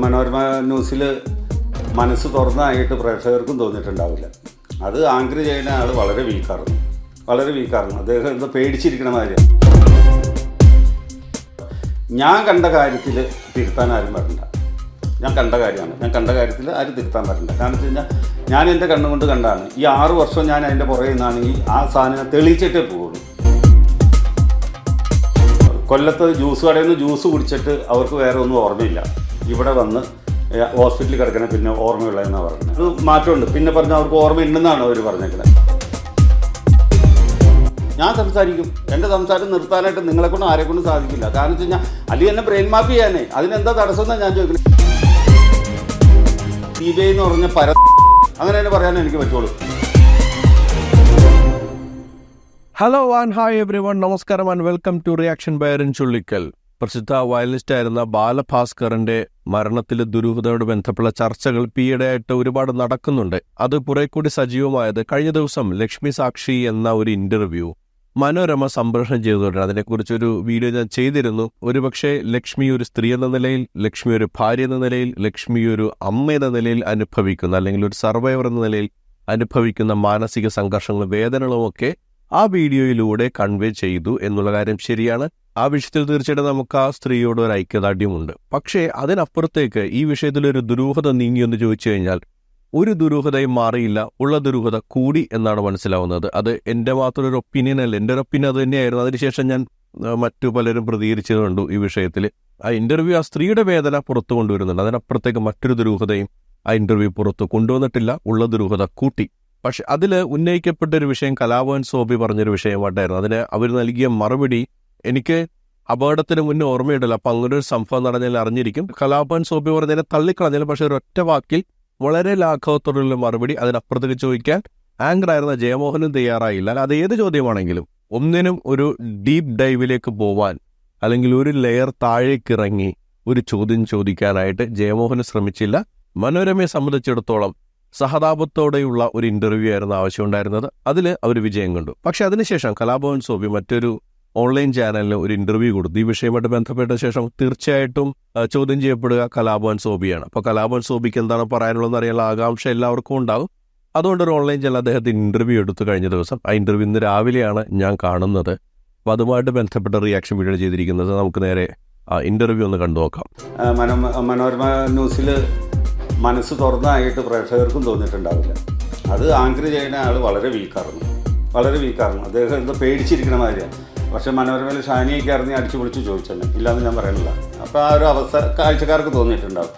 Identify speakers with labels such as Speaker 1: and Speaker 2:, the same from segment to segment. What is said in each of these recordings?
Speaker 1: മനോരമ ന്യൂസിൽ മനസ്സ് തുറന്നായിട്ട് പ്രേക്ഷകർക്കും തോന്നിയിട്ടുണ്ടാവില്ല. അത് ആങ്കർ ചെയ്യുന്ന ആൾ വളരെ വീക്കായിരുന്നു. അദ്ദേഹം എന്തോ പേടിച്ചിരിക്കണ മാതിരിയാണ്. ഞാൻ കണ്ട കാര്യത്തിൽ തിരുത്താൻ ആരും വരണ്ട. ഞാൻ കണ്ട കാര്യത്തിൽ ആരും തിരുത്താൻ വരണ്ട. കാരണം വെച്ച് കഴിഞ്ഞാൽ ഞാൻ എൻ്റെ കണ്ണുകൊണ്ട് കണ്ടാണ്. ഈ 6 വർഷം ഞാൻ അതിൻ്റെ പുറകെ നിന്നാണെങ്കിൽ ആ സാധനം തെളിയിച്ചിട്ടേ പോകുള്ളൂ. കൊല്ലത്ത് ജ്യൂസ് കടയിൽ നിന്ന് ജ്യൂസ് കുടിച്ചിട്ട് അവർക്ക് വേറെ ഒന്നും ഓർമ്മയില്ല. ഇവിടെ വന്ന് ഹോസ്പിറ്റലിൽ കിടക്കണേ പിന്നെ ഓർമ്മയുള്ളതെന്നാണ് പറയുന്നത്. അത് മാറ്റമുണ്ട്. പിന്നെ പറഞ്ഞാൽ അവർക്ക് ഓർമ്മയുണ്ടെന്നാണ് അവർ പറഞ്ഞേക്കുന്നത്. ഞാൻ സംസാരിക്കും. എൻ്റെ സംസാരം നിർത്താനായിട്ട് നിങ്ങളെക്കൊണ്ട് ആരെക്കൊണ്ടും സാധിക്കില്ല. കാരണം വെച്ച് കഴിഞ്ഞാൽ അല്ലെങ്കിൽ എന്നെ ബ്രെയിൻ മാപ്പ് ചെയ്യാനേ അതിനെന്താ തടസ്സം എന്നാണ് ഞാൻ ചോദിക്കുന്നത്. CBI എന്ന് പറഞ്ഞ അങ്ങനെ തന്നെ പറയാനേ എനിക്ക് പറ്റുള്ളൂ.
Speaker 2: Hello and hi everyone, നമസ്കാരം and welcome to reaction by Arun Chullikkal. പ്രസിദ്ധ വയലിനിസ്റ്റ് ആയിരുന്ന ബാലഭാസ്കറിന്റെ മരണത്തിലെ ദുരൂഹതയോട് ബന്ധപ്പെട്ട ചർച്ചകൾ ഈയിടെയായിട്ട് ഒരുപാട് നടക്കുന്നുണ്ട്. അത് കുറെ കൂടി സജീവമായത് കഴിഞ്ഞ ദിവസം ലക്ഷ്മി സാക്ഷി എന്ന ഒരു ഇന്റർവ്യൂ മനോരമ സംപ്രേഷണം ചെയ്തതുകൊണ്ട് അതിനെക്കുറിച്ചൊരു വീഡിയോ ഞാൻ ചെയ്തിരുന്നു. ഒരുപക്ഷെ ലക്ഷ്മി ഒരു സ്ത്രീ എന്ന നിലയിൽ, ലക്ഷ്മി ഒരു ഭാര്യ എന്ന നിലയിൽ, ലക്ഷ്മി ഒരു അമ്മ എന്ന നിലയിൽ അനുഭവിക്കുന്ന അല്ലെങ്കിൽ ഒരു സർവൈവർ എന്ന നിലയിൽ അനുഭവിക്കുന്ന മാനസിക സംഘർഷങ്ങളും വേദനകളുമൊക്കെ ആ വീഡിയോയിലൂടെ കൺവേ ചെയ്തു എന്നുള്ള കാര്യം ശരിയാണ്. ആ വിഷയത്തിൽ തീർച്ചയായിട്ടും നമുക്ക് ആ സ്ത്രീയോട് ഒരു ഐക്യദാർഢ്യമുണ്ട്. പക്ഷേ അതിനപ്പുറത്തേക്ക് ഈ വിഷയത്തിലൊരു ദുരൂഹത നീങ്ങിയെന്ന് ചോദിച്ചു കഴിഞ്ഞാൽ ഒരു ദുരൂഹതയും മാറിയില്ല, ഉള്ള ദുരൂഹത കൂടി എന്നാണ് മനസ്സിലാവുന്നത്. അത് എൻ്റെ മാത്രം ഒരു ഒപ്പീനിയൻ അല്ല, എൻ്റെ ഒരു ഒപ്പീനിയൻ അത് തന്നെയായിരുന്നു. അതിനുശേഷം ഞാൻ മറ്റു പലരും പ്രതികരിച്ചു കണ്ടു ഈ വിഷയത്തിൽ. ആ ഇന്റർവ്യൂ ആ സ്ത്രീയുടെ വേദന പുറത്തു കൊണ്ടുവരുന്നുണ്ട്. അതിനപ്പുറത്തേക്ക് മറ്റൊരു ദുരൂഹതയും ആ ഇന്റർവ്യൂ പുറത്തു കൊണ്ടുവന്നിട്ടില്ല, ഉള്ള ദുരൂഹത കൂട്ടി. പക്ഷെ അതിൽ ഉന്നയിക്കപ്പെട്ട ഒരു വിഷയം കലാഭവൻ സോബി പറഞ്ഞൊരു വിഷയമായിട്ടായിരുന്നു. അതിന് അവർ നൽകിയ മറുപടി എനിക്ക് അപകടത്തിന് മുന്നേ ഓർമ്മയിട്ടില്ല. അപ്പം അങ്ങനെ ഒരു സംഭവം നടന്നതിൽ അറിഞ്ഞിരിക്കും. കലാഭവൻ സോബി പറഞ്ഞതിനെ തള്ളിക്കളഞ്ഞാലും പക്ഷെ ഒരൊറ്റ വാക്കിൽ വളരെ ലാഘവത്തോടുള്ള മറുപടി അതിനപ്പുറത്തേക്ക് ചോദിക്കാൻ ആങ്കറായിരുന്ന ജയമോഹനും തയ്യാറായില്ല. അത് ഏത് ചോദ്യമാണെങ്കിലും ഒന്നിനും ഒരു ഡീപ്പ് ഡൈവിലേക്ക് പോവാൻ അല്ലെങ്കിൽ ഒരു ലെയർ താഴേക്കിറങ്ങി ഒരു ചോദ്യം ചോദിക്കാനായിട്ട് ജയമോഹന് ശ്രമിച്ചില്ല. മനോരമയെ സംബന്ധിച്ചിടത്തോളം സഹതാപത്തോടെയുള്ള ഒരു ഇന്റർവ്യൂ ആയിരുന്നു ആവശ്യമുണ്ടായിരുന്നത്. അതിൽ അവർ വിജയം കണ്ടു. പക്ഷെ അതിനുശേഷം കലാഭവൻ സോബി മറ്റൊരു ഓൺലൈൻ ചാനലിന് ഒരു ഇന്റർവ്യൂ കൊടുത്തു. ഈ വിഷയമായിട്ട് ബന്ധപ്പെട്ട ശേഷം തീർച്ചയായിട്ടും ചോദ്യം ചെയ്യപ്പെടുക കലാഭവൻ സോബിയാണ്. അപ്പോൾ കലാഭവൻ സോബിക്ക് എന്താണ് പറയാനുള്ളതെന്ന് അറിയാനുള്ള ആകാംക്ഷ എല്ലാവർക്കും ഉണ്ടാവും. അതുകൊണ്ട് ഒരു ഓൺലൈൻ ചാനൽ അദ്ദേഹത്തിന് ഇന്റർവ്യൂ എടുത്തു കഴിഞ്ഞ ദിവസം. ആ ഇന്റർവ്യൂ ഇന്ന് രാവിലെയാണ് ഞാൻ കാണുന്നത്. അപ്പോൾ അതുമായിട്ട് ബന്ധപ്പെട്ട റിയാക്ഷൻ വീഡിയോ ചെയ്തിരിക്കുന്നത്. നമുക്ക് നേരെ ആ ഇന്റർവ്യൂ ഒന്ന് കണ്ടു നോക്കാം.
Speaker 1: മനോരമ ന്യൂസിൽ മനസ്സ് തുറന്നായിട്ട് പ്രേക്ഷകർക്കും തോന്നിയിട്ടുണ്ടാവില്ല. അത് ആങ്കർ ചെയ്യുന്ന ആൾ വളരെ വീക്കായിരുന്നു. അദ്ദേഹം എന്തോ പേടിച്ചിരിക്കണ മാതിരിയാണ്. പക്ഷെ മനോരമയിൽ ഷാനിയൊക്കെ ഇറങ്ങി അടിച്ചു പൊളിച്ച് ചോദിച്ചെന്നെ ഇല്ലാന്ന് ഞാൻ പറയുന്നില്ല. അപ്പോൾ ആ ഒരു അവസ്ഥ കാഴ്ചക്കാർക്ക് തോന്നിയിട്ടുണ്ടാവും.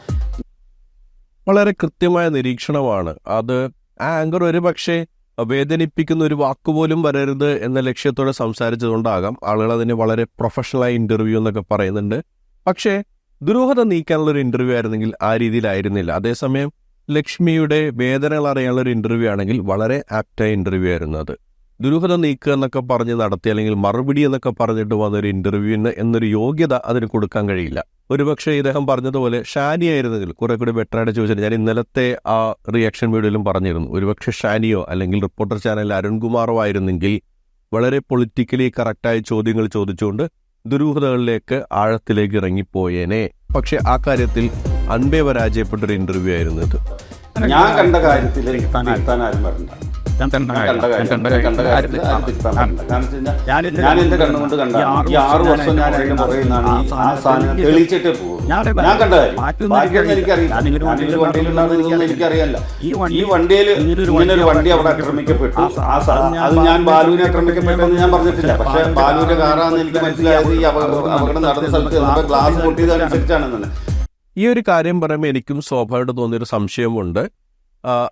Speaker 2: വളരെ കൃത്യമായ നിരീക്ഷണമാണ് അത്. ആ ആങ്കർ ഒരു പക്ഷേ വേദനിപ്പിക്കുന്ന ഒരു വാക്കുപോലും വരരുത് എന്ന ലക്ഷ്യത്തോടെ സംസാരിച്ചതുകൊണ്ടാകാം ആളുകൾ അതിനെ വളരെ പ്രൊഫഷണലായ ഇന്റർവ്യൂ എന്നൊക്കെ പറയുന്നുണ്ട്. പക്ഷേ ദുരൂഹത നീക്കാനുള്ള ഒരു ഇന്റർവ്യൂ ആയിരുന്നെങ്കിൽ ആ രീതിയിലായിരുന്നില്ല. അതേസമയം ലക്ഷ്മിയുടെ വേദനകൾ അറിയാനുള്ള ഒരു ഇന്റർവ്യൂ ആണെങ്കിൽ വളരെ ആപ്റ്റായ ഇന്റർവ്യൂ ആയിരുന്നു അത്. ദുരൂഹത നീക്കുക എന്നൊക്കെ പറഞ്ഞ് നടത്തി അല്ലെങ്കിൽ മറുപടി എന്നൊക്കെ പറഞ്ഞിട്ട് വന്നൊരു ഇന്റർവ്യൂവിന് എന്നൊരു യോഗ്യത അതിന് കൊടുക്കാൻ കഴിയില്ല. ഒരുപക്ഷെ ഇദ്ദേഹം പറഞ്ഞതുപോലെ ഷാനിയായിരുന്നെങ്കിൽ കുറെ കൂടി ബെറ്ററായിട്ട് ചോദിച്ചിട്ട് ഞാൻ ഇന്നലത്തെ ആ റിയാക്ഷൻ വീഡിയോയിലും പറഞ്ഞിരുന്നു. ഒരുപക്ഷെ ഷാനിയോ അല്ലെങ്കിൽ റിപ്പോർട്ടർ ചാനലിൽ അരുൺകുമാറോ ആയിരുന്നെങ്കിൽ വളരെ പൊളിറ്റിക്കലി കറക്റ്റായ ചോദ്യങ്ങൾ ചോദിച്ചുകൊണ്ട് ദുരൂഹതകളിലേക്ക് ആഴത്തിലേക്ക് ഇറങ്ങിപ്പോയേനെ. പക്ഷെ ആ കാര്യത്തിൽ അൻപേ പരാജയപ്പെട്ടൊരു ഇന്റർവ്യൂ ആയിരുന്നു ഇത്.
Speaker 1: ഞാൻ കണ്ട കാര്യത്തിൽ തിരുത്താൻ ആരും വരണ്ട. ഞാൻ എന്റെ കണ്ണുകൊണ്ട് കണ്ടാണ്. ഈ 6 വർഷം ഞാൻ അതിന്റെ പുറകെ നിന്നാണ് ആ സാധനം തെളിയിച്ചിട്ടേ പോകും. ഞാൻ കണ്ട കാര്യം ബാക്കിയൊന്നും എനിക്കറിയില്ല. എനിക്കറിയില്ല. ഈ വണ്ടിയിൽ ഇങ്ങനൊരു വണ്ടി അവിടെ ആക്രമിക്കപ്പെട്ടു. അത് ഞാൻ ബാലുവിനെ ആക്രമിക്കപ്പെട്ടെന്ന് ഞാൻ പറഞ്ഞിട്ടില്ല. പക്ഷെ ബാലുവിന്റെ കാറാന്ന് എനിക്ക് മനസ്സിലായത് ഈ അപകടം നടന്ന സ്ഥലത്ത് ഗ്ലാസ് പൊട്ടിയതനുസരിച്ചാണെന്ന്.
Speaker 2: ഈ ഒരു കാര്യം പറയുമ്പോൾ എനിക്കും സ്വാഭാവികമായിട്ട് തോന്നിയൊരു സംശയമുണ്ട്.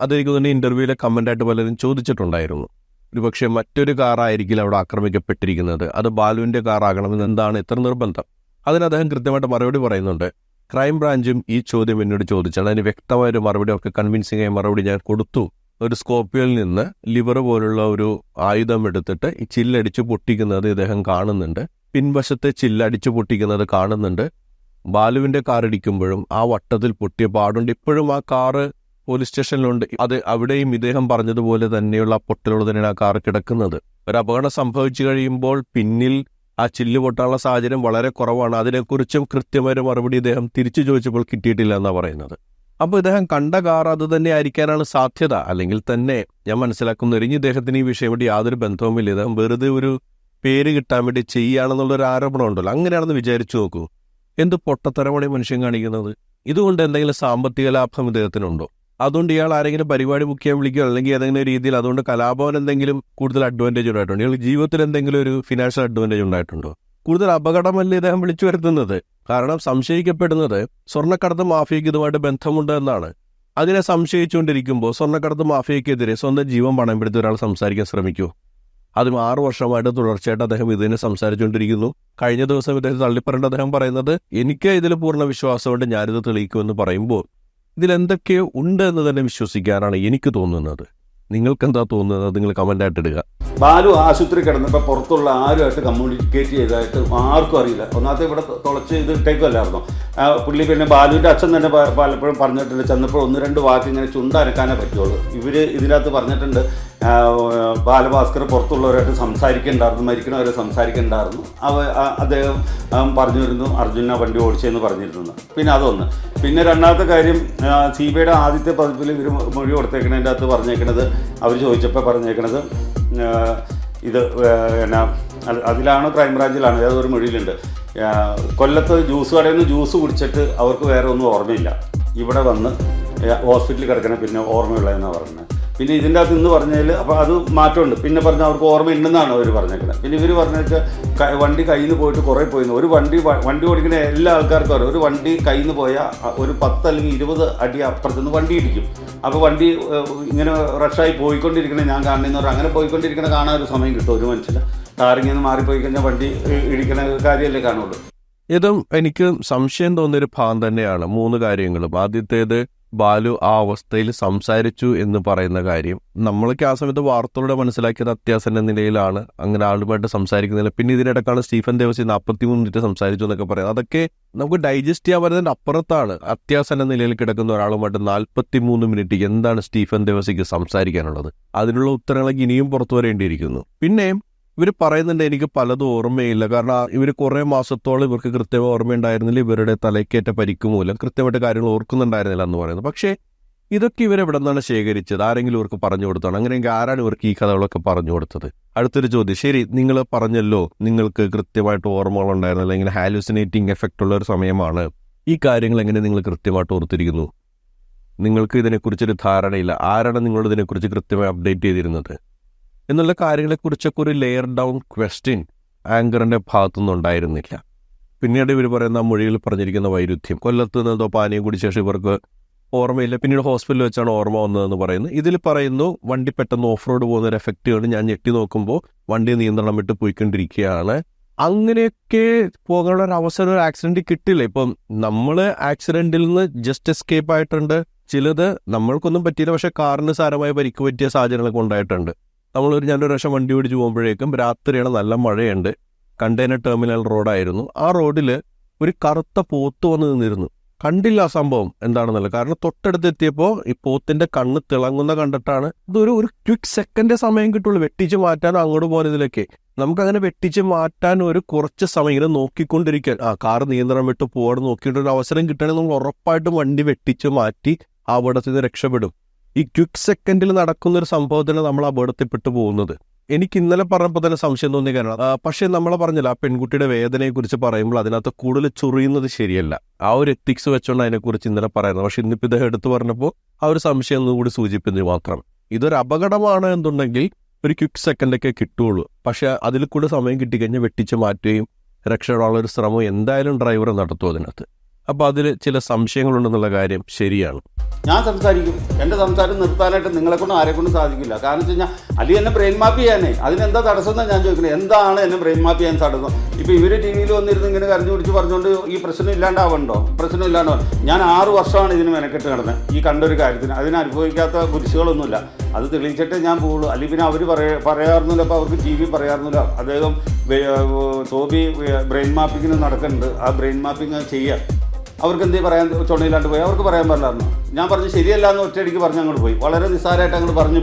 Speaker 2: അതെനിക്ക് തന്നെ ഇന്റർവ്യൂവിലെ കമൻ്റായിട്ട് പലരും ചോദിച്ചിട്ടുണ്ടായിരുന്നു. ഒരുപക്ഷെ മറ്റൊരു കാറായിരിക്കില്ല അവിടെ ആക്രമിക്കപ്പെട്ടിരിക്കുന്നത്, അത് ബാലുവിൻ്റെ കാറാകണമെന്ന് എന്താണ് ഇത്ര നിർബന്ധം? അതിന് അദ്ദേഹം കൃത്യമായിട്ട് മറുപടി പറയുന്നുണ്ട്. ക്രൈംബ്രാഞ്ചും ഈ ചോദ്യം എന്നോട് ചോദിച്ചാണ്. അതിന് വ്യക്തമായൊരു മറുപടി, ഒക്കെ കൺവിൻസിംഗ് ആയ മറുപടി ഞാൻ കൊടുത്തു. ഒരു സ്കോർപ്പിയോയിൽ നിന്ന് ലിവർ പോലുള്ള ഒരു ആയുധം എടുത്തിട്ട് ഈ ചില്ലടിച്ചു പൊട്ടിക്കുന്നത് ഇദ്ദേഹം കാണുന്നുണ്ട്. പിൻവശത്തെ ചില്ലടിച്ചു പൊട്ടിക്കുന്നത് കാണുന്നുണ്ട്. ബാലുവിൻ്റെ കാർ ഇടിക്കുമ്പോഴും ആ വട്ടത്തിൽ പൊട്ടിയ പാടുണ്ട്. ഇപ്പോഴും ആ കാറ് പോലീസ് സ്റ്റേഷനിലുണ്ട്. അത് അവിടെയും ഇദ്ദേഹം പറഞ്ഞതുപോലെ തന്നെയുള്ള പൊട്ടലോട് തന്നെയാണ് ആ കാർ കിടക്കുന്നത്. ഒരു അപകടം സംഭവിച്ചു കഴിയുമ്പോൾ പിന്നിൽ ആ ചില്ല് പൊട്ടാനുള്ള സാഹചര്യം വളരെ കുറവാണ്. അതിനെക്കുറിച്ചും കൃത്യമായ മറുപടി ഇദ്ദേഹം തിരിച്ചു ചോദിച്ചപ്പോൾ കിട്ടിയിട്ടില്ല എന്നാണ് പറയുന്നത്. അപ്പോൾ ഇദ്ദേഹം കണ്ട കാർ അത് തന്നെ ആയിരിക്കാനാണ് സാധ്യത. അല്ലെങ്കിൽ തന്നെ ഞാൻ മനസ്സിലാക്കുന്ന ഇനി ഇദ്ദേഹത്തിന് ഈ വിഷയമായിട്ട് യാതൊരു ബന്ധവുമില്ല. ഇദ്ദേഹം വെറുതെ ഒരു പേര് കിട്ടാൻ വേണ്ടി ചെയ്യുകയാണെന്നുള്ളൊരു ആരോപണം ഉണ്ടല്ലോ. അങ്ങനെയാണെന്ന് വിചാരിച്ചു നോക്കൂ. എന്ത് പൊട്ടത്തരമാണ് മനുഷ്യൻ കാണിക്കുന്നത്. ഇതുകൊണ്ട് എന്തെങ്കിലും സാമ്പത്തിക ലാഭം ഇദ്ദേഹത്തിനുണ്ടോ? അതുകൊണ്ട് ഇയാൾ ആരെങ്കിലും പരിപാടി ബുക്ക് ചെയ്യാൻ വിളിക്കുകയോ അല്ലെങ്കിൽ ഏതെങ്കിലും രീതിയിൽ അതുകൊണ്ട് കലാഭവൻ എന്തെങ്കിലും കൂടുതൽ അഡ്വാൻറ്റേജ് ഉണ്ടായിട്ടുണ്ടോ? ഇയാൾ ജീവിതത്തിൽ എന്തെങ്കിലും ഒരു ഫിനാൻഷ്യൽ അഡ്വാൻറ്റേജ് ഉണ്ടായിട്ടുണ്ടോ? കൂടുതൽ അപകടമല്ലേ ഇദ്ദേഹം വിളിച്ചു വരുത്തുന്നത്? കാരണം സംശയിക്കപ്പെടുന്നത് സ്വർണ്ണക്കടത്ത് മാഫിയയ്ക്ക് ഇതുമായിട്ട് ബന്ധമുണ്ട് എന്നാണ്. അതിനെ സംശയിച്ചുകൊണ്ടിരിക്കുമ്പോൾ സ്വർണ്ണക്കടത്ത് മാഫിയയ്ക്കെതിരെ സ്വന്തം ജീവൻ പണയം പെടുത്തി ഒരാൾ സംസാരിക്കാൻ ശ്രമിക്കൂ. അതും 6 വർഷമായിട്ട് തുടർച്ചയായിട്ട് അദ്ദേഹം ഇതിനെ സംസാരിച്ചുകൊണ്ടിരിക്കുന്നു. കഴിഞ്ഞ ദിവസം ഇദ്ദേഹം തള്ളിപ്പറയേണ്ട അദ്ദേഹം പറയുന്നത് എനിക്ക് ഇതിൽ പൂർണ്ണ വിശ്വാസമുണ്ട്, ഞാനിത് തെളിയിക്കുമെന്ന് പറയുമ്പോൾ ഇതിലെന്തൊക്കെയോ ഉണ്ട് എന്ന് തന്നെ വിശ്വസിക്കാനാണ് എനിക്ക് തോന്നുന്നത്. നിങ്ങൾക്ക് എന്താ തോന്നുന്നത്? നിങ്ങൾ കമൻ്റായിട്ട് ഇടുക.
Speaker 1: ബാലു ആശുപത്രി കിടന്നപ്പോൾ പുറത്തുള്ള ആരുമായിട്ട് കമ്മ്യൂണിക്കേറ്റ് ചെയ്തതായിട്ട് ആർക്കും അറിയില്ല. ഒന്നാമത്തെ ഇവിടെ തുളച്ച് ഇത് ഇട്ടേക്കുമല്ലായിരുന്നു പുള്ളി. പിന്നെ ബാലുവിൻ്റെ അച്ഛൻ തന്നെ പലപ്പോഴും പറഞ്ഞിട്ടുണ്ട്, ചെന്നപ്പോൾ 1-2 വാക്ക് ഇങ്ങനെ ചുണ്ടനക്കാനേ പറ്റുള്ളൂ. ഇവർ ഇതിനകത്ത് പറഞ്ഞിട്ടുണ്ട് ബാലഭാസ്കർ പുറത്തുള്ളവരായിട്ട് സംസാരിക്കേണ്ടായിരുന്നു, മരിക്കണവരെ സംസാരിക്കേണ്ടായിരുന്നു. അദ്ദേഹം പറഞ്ഞിരുന്നു അർജുന വണ്ടി ഓടിച്ചെന്ന് പറഞ്ഞിരുന്നു. പിന്നെ അതൊന്ന്. പിന്നെ രണ്ടാമത്തെ കാര്യം, CBIയുടെ ആദ്യത്തെ പതിപ്പിൽ ഇവർ മൊഴി കൊടുത്തേക്കണതിൻ്റെ അകത്ത് പറഞ്ഞേക്കണത്, അവർ ചോദിച്ചപ്പോൾ പറഞ്ഞേക്കണത് ഇത് എന്നാ അതിലാണോ ക്രൈംബ്രാഞ്ചിലാണ് ഏതൊരു മൊഴിയിലുണ്ട്, കൊല്ലത്ത് ജ്യൂസ് കടയിൽ നിന്ന് ജ്യൂസ് കുടിച്ചിട്ട് അവർക്ക് വേറെ ഒന്നും ഓർമ്മയില്ല, ഇവിടെ വന്ന് ഹോസ്പിറ്റലിൽ കിടക്കണേ പിന്നെ ഓർമ്മയുള്ളതെന്നാണ് പറഞ്ഞത്. പിന്നെ ഇതിൻ്റെ അകത്ത് ഇന്ന് പറഞ്ഞതിൽ അപ്പോൾ അത് മാറ്റമുണ്ട്. പിന്നെ പറഞ്ഞാൽ അവർക്ക് ഓർമ്മയുണ്ടെന്നാണ് അവർ പറഞ്ഞേക്കുന്നത്. പിന്നെ ഇവർ പറഞ്ഞാൽ വണ്ടി കയ്യിൽ നിന്ന് പോയിട്ട് കുറേ പോയിരുന്നു. ഒരു വണ്ടി ഓടിക്കുന്ന എല്ലാ ആൾക്കാർക്കും അറിയാം, ഒരു വണ്ടി കയ്യിൽ നിന്ന് പോയാൽ ഒരു 10 അല്ലെങ്കിൽ 20 അടി അപ്പുറത്തുനിന്ന് വണ്ടി ഇടിക്കും. അപ്പോൾ വണ്ടി ഇങ്ങനെ റഷായി പോയിക്കൊണ്ടിരിക്കണേ ഞാൻ കാണുന്നതെന്ന് പറഞ്ഞാൽ അങ്ങനെ പോയിക്കൊണ്ടിരിക്കണ കാണാൻ ഒരു സമയം കിട്ടും. ഒരു മനുഷ്യന് ടാറിങ്ങിൽ നിന്ന് മാറിപ്പോയി കഴിഞ്ഞാൽ വണ്ടി ഇടിക്കണ കാര്യമല്ലേ കാണുള്ളൂ.
Speaker 2: ഇതും എനിക്ക് സംശയം തോന്നിയൊരു ഭാഗം തന്നെയാണ്. 3 കാര്യങ്ങളും. ആദ്യത്തേത്, ബാലു ആ അവസ്ഥയിൽ സംസാരിച്ചു എന്ന് പറയുന്ന കാര്യം. നമ്മളൊക്കെ ആ സമയത്ത് വാർത്തകളുടെ മനസ്സിലാക്കിയത് അത്യാസന്ന നിലയിലാണ്, അങ്ങനെ ആളുമായിട്ട് സംസാരിക്കുന്നില്ല. പിന്നെ ഇതിനിടക്കാണ് സ്റ്റീഫൻ ദേവസി 43 മിനിറ്റ് സംസാരിച്ചു എന്നൊക്കെ പറയുന്നത്. അതൊക്കെ നമുക്ക് ഡൈജസ്റ്റ് ചെയ്യാൻ വരുന്നതിൻ്റെ അപ്പുറത്താണ്. അത്യാസന്ന നിലയിൽ കിടക്കുന്ന ഒരാളുമായിട്ട് 43 മിനിറ്റ് എന്താണ് സ്റ്റീഫൻ ദേവസിക്ക് സംസാരിക്കാനുള്ളത്? അതിനുള്ള ഉത്തരങ്ങളൊക്കെ ഇനിയും പുറത്തു വരേണ്ടിയിരിക്കുന്നു. പിന്നെ ഇവർ പറയുന്നുണ്ട് എനിക്ക് പലതും ഓർമ്മയില്ല, കാരണം ഇവർ കുറേ മാസത്തോളം ഇവർക്ക് കൃത്യമായി ഓർമ്മയുണ്ടായിരുന്നില്ല. ഇവരുടെ തലയ്ക്കേറ്റ പരിക്ക് മൂലം കൃത്യമായിട്ട് കാര്യങ്ങൾ ഓർക്കുന്നുണ്ടായിരുന്നില്ല എന്ന് പറയുന്നത്. പക്ഷേ ഇതൊക്കെ ഇവരെവിടെ നിന്നാണ് ശേഖരിച്ചത്? ആരെങ്കിലും ഇവർക്ക് പറഞ്ഞു കൊടുത്താണ്? അങ്ങനെയെങ്കിൽ ആരാണ് ഇവർക്ക് ഈ കഥകളൊക്കെ പറഞ്ഞു കൊടുത്തത്? അടുത്തൊരു ചോദ്യം, ശരി നിങ്ങൾ പറഞ്ഞല്ലോ നിങ്ങൾക്ക് കൃത്യമായിട്ട് ഓർമ്മകളുണ്ടായിരുന്നു, അല്ലെങ്കിൽ ഹാലുസിനേറ്റിംഗ് എഫക്റ്റ് ഉള്ള ഒരു സമയമാണ്, ഈ കാര്യങ്ങൾ എങ്ങനെ നിങ്ങൾ കൃത്യമായിട്ട് ഓർത്തിരിക്കുന്നു? നിങ്ങൾക്ക് ഇതിനെക്കുറിച്ചൊരു ധാരണയില്ല. ആരാണ് നിങ്ങളോട് ഇതിനെക്കുറിച്ച് കൃത്യമായി അപ്ഡേറ്റ് ചെയ്തിരുന്നത് എന്നുള്ള കാര്യങ്ങളെക്കുറിച്ചൊക്കെ ഒരു ലെയർ ഡൗൺ ക്വസ്റ്റ്യൻ ആങ്കറിൻ്റെ ഭാഗത്തുനിന്ന് ഉണ്ടായിരുന്നില്ല. പിന്നീട് ഇവർ പറയുന്ന മൊഴിയിൽ പറഞ്ഞിരിക്കുന്ന വൈരുദ്ധ്യം, കൊല്ലത്ത് നിന്നോ പാനീയം കുടിച്ച ശേഷം ഇവർക്ക് ഓർമ്മയില്ല, പിന്നീട് ഹോസ്പിറ്റലിൽ വെച്ചാണ് ഓർമ്മ വന്നതെന്ന് പറയുന്നു. ഇതിൽ പറയുന്നു വണ്ടി പെട്ടെന്ന് ഓഫ് റോഡ് പോകുന്ന ഒരു എഫക്റ്റ് കൊണ്ട് ഞാൻ ഞെട്ടി നോക്കുമ്പോൾ വണ്ടി നിയന്ത്രണം വിട്ട് പോയിക്കൊണ്ടിരിക്കുകയാണ്. അങ്ങനെയൊക്കെ പോകാനുള്ള ഒരു അവസരം ഒരു ആക്സിഡൻറ്റ് കിട്ടില്ല. ഇപ്പം നമ്മൾ ആക്സിഡൻറ്റിൽ നിന്ന് ജസ്റ്റ് എസ്കേപ്പ് ആയിട്ടുണ്ട്. ചിലത് നമ്മൾക്കൊന്നും പറ്റിയില്ല, പക്ഷേ കാറിന് സാരമായ പരിക്ക് പറ്റിയ സാഹചര്യങ്ങളൊക്കെ ഉണ്ടായിട്ടുണ്ട്. ഞാനൊരു പ്രാവശ്യം വണ്ടി ഓടിച്ച് പോകുമ്പോഴേക്കും രാത്രിയാണ്, നല്ല മഴയുണ്ട്, കണ്ടെയ്നർ ടെർമിനൽ റോഡായിരുന്നു. ആ റോഡിൽ ഒരു കറുത്ത പോത്ത് വന്ന് നിന്നിരുന്നു. കണ്ടില്ല ആ സംഭവം എന്താണെന്നല്ല, കാരണം തൊട്ടടുത്തെത്തിയപ്പോൾ ഈ പോത്തിൻ്റെ കണ്ണ് തിളങ്ങുന്ന കണ്ടിട്ടാണ്. ഇതൊരു ക്വിക്ക് സെക്കൻഡ് സമയം കിട്ടുള്ളൂ വെട്ടിച്ച് മാറ്റാനോ അങ്ങോട്ട് പോകുന്നതിലൊക്കെ. നമുക്കങ്ങനെ വെട്ടിച്ച് മാറ്റാൻ ഒരു കുറച്ച് സമയം ഇങ്ങനെ നോക്കിക്കൊണ്ടിരിക്കാൻ, കാർ നിയന്ത്രണം വിട്ട് പോകാൻ നോക്കിയിട്ടൊരു അവസരം കിട്ടുകയാണെങ്കിൽ നമ്മൾ ഉറപ്പായിട്ടും വണ്ടി വെട്ടിച്ച് മാറ്റി ആ അപകടത്തിൽ നിന്ന് രക്ഷപ്പെടും. ഈ ക്വിക്ക് സെക്കൻഡിൽ നടക്കുന്നൊരു സംഭവത്തിന് നമ്മൾ അപകടത്തിൽപ്പെട്ടു പോകുന്നത്. എനിക്ക് ഇന്നലെ പറഞ്ഞപ്പോൾ തന്നെ സംശയം തോന്നിയ കാരണം, പക്ഷേ നമ്മളെ പറഞ്ഞില്ല, ആ പെൺകുട്ടിയുടെ വേദനയെക്കുറിച്ച് പറയുമ്പോൾ അതിനകത്ത് കൂടുതൽ ചൊറിയുന്നത് ശരിയല്ല. ആ ഒരു എത്തിക്സ് വെച്ചുകൊണ്ട് അതിനെക്കുറിച്ച് ഇന്നലെ പറയുന്നത്. പക്ഷെ ഇന്നിപ്പോൾ ഇദ്ദേഹം എടുത്തു പറഞ്ഞപ്പോൾ ആ ഒരു സംശയം ഒന്നും കൂടി സൂചിപ്പിച്ചത് മാത്രം. ഇതൊരു അപകടമാണ് എന്നുണ്ടെങ്കിൽ ഒരു ക്വിക്ക് സെക്കൻഡൊക്കെ കിട്ടുകയുള്ളൂ. പക്ഷേ അതിൽ കൂടെ സമയം കിട്ടിക്കഴിഞ്ഞാൽ വെട്ടിച്ച് മാറ്റുകയും രക്ഷപ്പെടാനുള്ള ഒരു ശ്രമം എന്തായാലും ഡ്രൈവർ നടത്തും അതിനകത്ത്. അപ്പോൾ അതിൽ ചില സംശയങ്ങളുണ്ടെന്നുള്ള കാര്യം ശരിയാണ്.
Speaker 1: ഞാൻ സംസാരിക്കും, എൻ്റെ സംസാരം നിർത്താനായിട്ട് നിങ്ങളെക്കൊണ്ടും ആരെക്കൊണ്ടും സാധിക്കില്ല. കാരണം വെച്ച് കഴിഞ്ഞാൽ അലി എന്നെ ബ്രെയിൻ മാപ്പ് ചെയ്യാനേ, അതിനെന്താ തടസ്സം എന്നാണ് ഞാൻ ചോദിക്കുന്നത്. എന്താണ് എന്നെ ബ്രെയിൻ മാപ്പ് ചെയ്യാൻ തടസ്സം? ഇപ്പോൾ ഇവർ TV-യിൽ വന്നിരുന്ന് ഇങ്ങനെ കരഞ്ഞു പിടിച്ച് പറഞ്ഞുകൊണ്ട് ഈ പ്രശ്നം ഇല്ലാണ്ടാവുന്നുണ്ടോ? പ്രശ്നം ഇല്ലാണ്ടാവും. ഞാൻ 6 വർഷമാണ് ഇതിന് മെനക്കെട്ട് കിടന്നത്, ഈ കണ്ടൊരു കാര്യത്തിന്. അതിനനുഭവിക്കാത്ത കുരിശുകളൊന്നുമില്ല. അത് തെളിയിച്ചിട്ടേ ഞാൻ പോകുള്ളൂ. അല്ലെങ്കിൽ പിന്നെ അവർ പറയാറുന്നില്ല. അപ്പോൾ അവർക്ക് TV പറയാറുന്നില്ല. അദ്ദേഹം തോബി ബ്രെയിൻ മാപ്പിങ്ങിന് നടക്കുന്നുണ്ട്, ആ ബ്രെയിൻ മാപ്പിങ് ചെയ്യാം. അവർക്ക് എന്തേ പറയാൻ ചുണയില്ലാണ്ട് പോയി? അവർക്ക് പറയാൻ പാടില്ലായിരുന്നു. ഞാൻ പറഞ്ഞു ശരിയല്ല എന്ന് ഒറ്റയടിക്ക് പറഞ്ഞ് അങ്ങോട്ട് പോയി. വളരെ നിസ്സാരമായിട്ട് അങ്ങോട്ട് പറഞ്ഞു